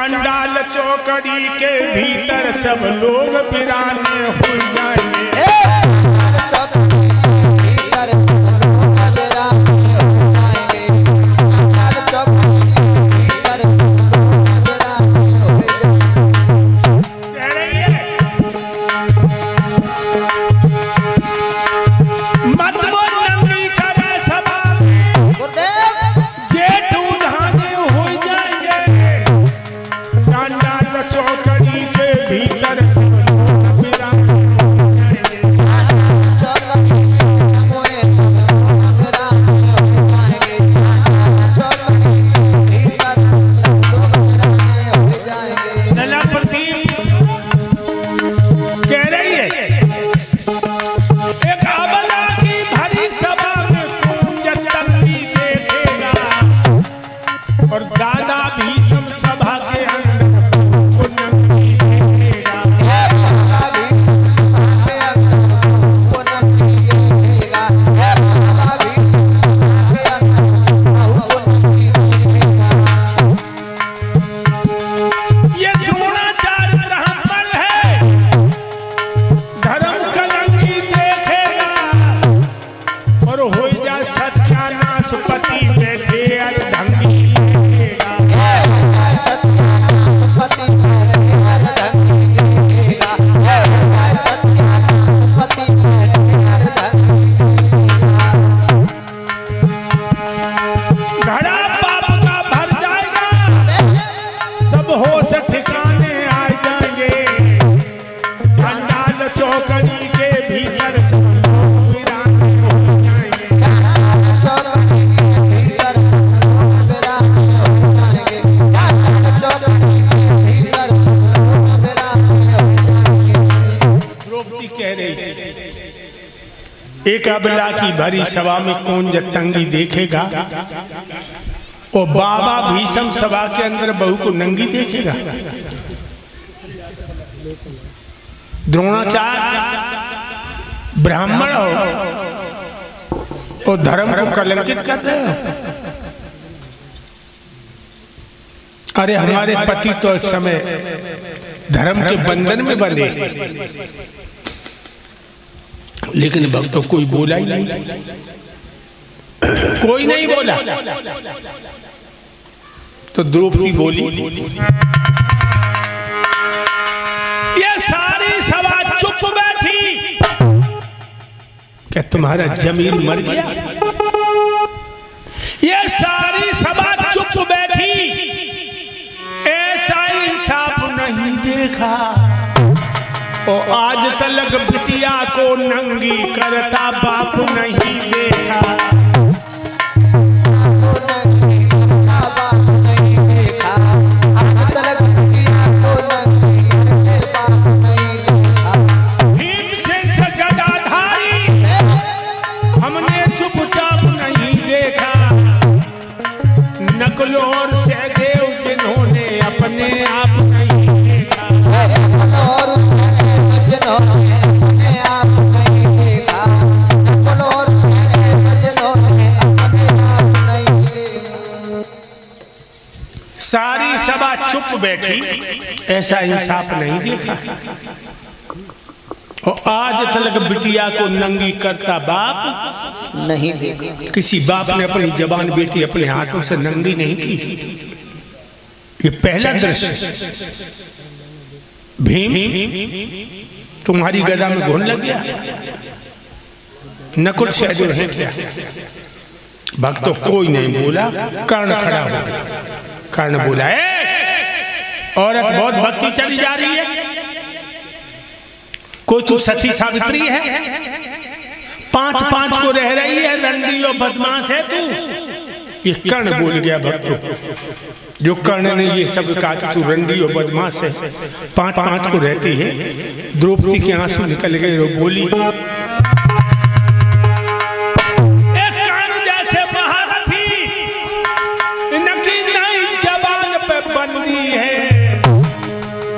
चांडाल चौकड़ी के भीतर सब लोग वीराने हो जाएंगे। एक अबला की भरी सभा में कौन जतंगी देखेगा, और बाबा भीषम सभा के अंदर बहू को नंगी देखेगा। द्रोणाचार्य ब्राह्मण हो और धर्म को कलंकित कर रहे हो। अरे हमारे पति तो इस समय धर्म के बंधन में बंधे, लेकिन भक्तों कोई बोला ही नहीं, कोई नहीं बोला। तो द्रौपदी बोली, ये सारी सभा चुप बैठी, क्या तुम्हारा जमीर मर गया? ये सारी सभा चुप बैठी, ऐसा इंसाफ नहीं देखा, और आज तलक बिटिया को नंगी करता बाप नहीं देखा। भीमसेन से गदाधारी हमने चुपचाप नहीं देखा, नकलो और सहदेव जिन्होंने अपने आप नहीं देखा। सारी सभा चुप बैठी, ऐसा इंसाफ नहीं देखा, और आज तलक बिटिया को नंगी करता बाप नहीं देखा। किसी बाप ने अपनी जवान बेटी अपने हाथों से नंगी नहीं की। ये पहला दृश्य। भीम तुम्हारी गदा में घुन लग गया, नकुल सहदेव हैं क्या? भक्तों कोई नहीं बोला, कर्ण खड़ा हो गया। कर्ण बोला, औरत बहुत भक्ति चली जा रही है, कोई तू सती सावित्री है, 5-5 को रह रही है, रंडी और बदमाश है तू। ये कर्ण बोल गया भक्तों। जो कर्ण ने ये सब कहा कि तू रंडी और बदमाश है, 5-5 को रहती है। द्रौपदी के आंसू निकल गए, वो बोली,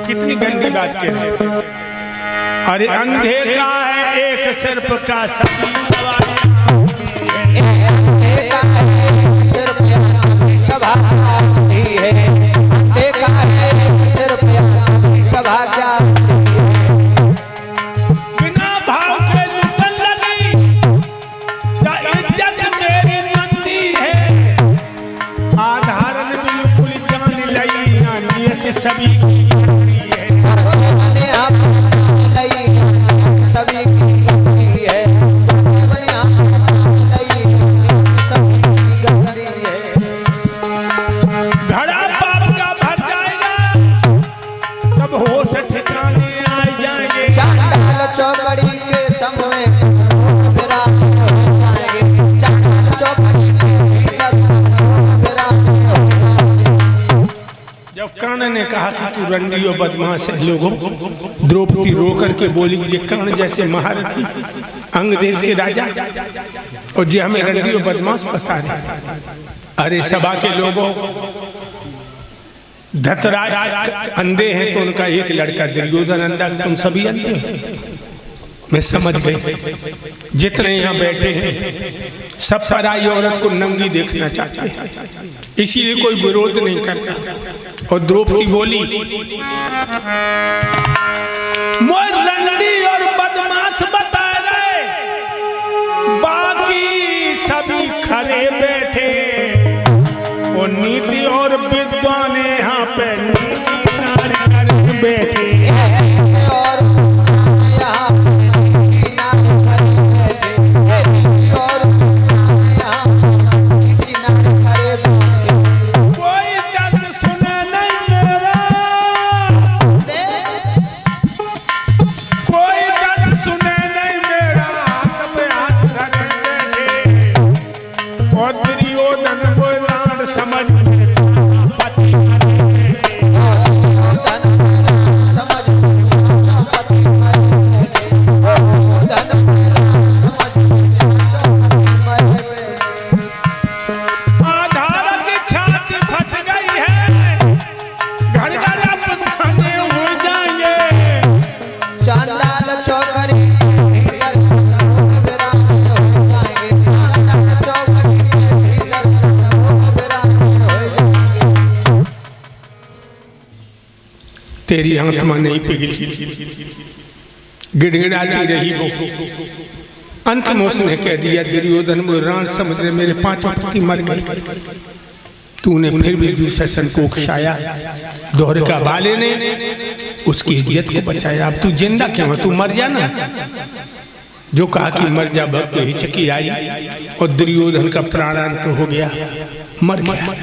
कितनी गंदी बात कह रहे। अरे अंधे का है एक सिर्फ का सभी सवाल, अंधे का है सिर्फ सभी सवाल है, अंधे का है कहा कि तू रंडी और बदमाश है। लोगों, द्रौपदी रो करके बोली कि कर्ण जैसे महारथी अंग देश के राजा और जे हमें रंडी और बदमाश बता रहे। अरे सभा के लोगों, धतराज अंधे हैं तो उनका एक लड़का दुर्योधन अंधा, तुम सभी अंधे हो। मैं समझ गई, जितने यहाँ बैठे हैं सब पराई औरत को नंगी देखना चाहते हैं, इसीलिए कोई विरोध नहीं कर रहा। और द्रौपदी बोली, मोर रंडी और बदमाश बता रहे, बाकी सभी खड़े बैठे और नीति और विद्वान यहाँ पे नीति नार कर बैठे। तेरी आत्मा नहीं पिघली, गिड़गिड़ाती रही वो। अंत में उसने कह दिया, दुर्योधन वो राण समुद्र मेरे पांचों पति मर गए, तूने फिर भी दुशासन को उकसाया। द्वारका वाले ने उसकी इज्जत को बचाया। अब तू जिंदा क्यों है? तू मर जा ना। जो कहा कि मर जा, भक्त हिचकी आई और दुर्योधन का प्राणांत हो गया, मर गया।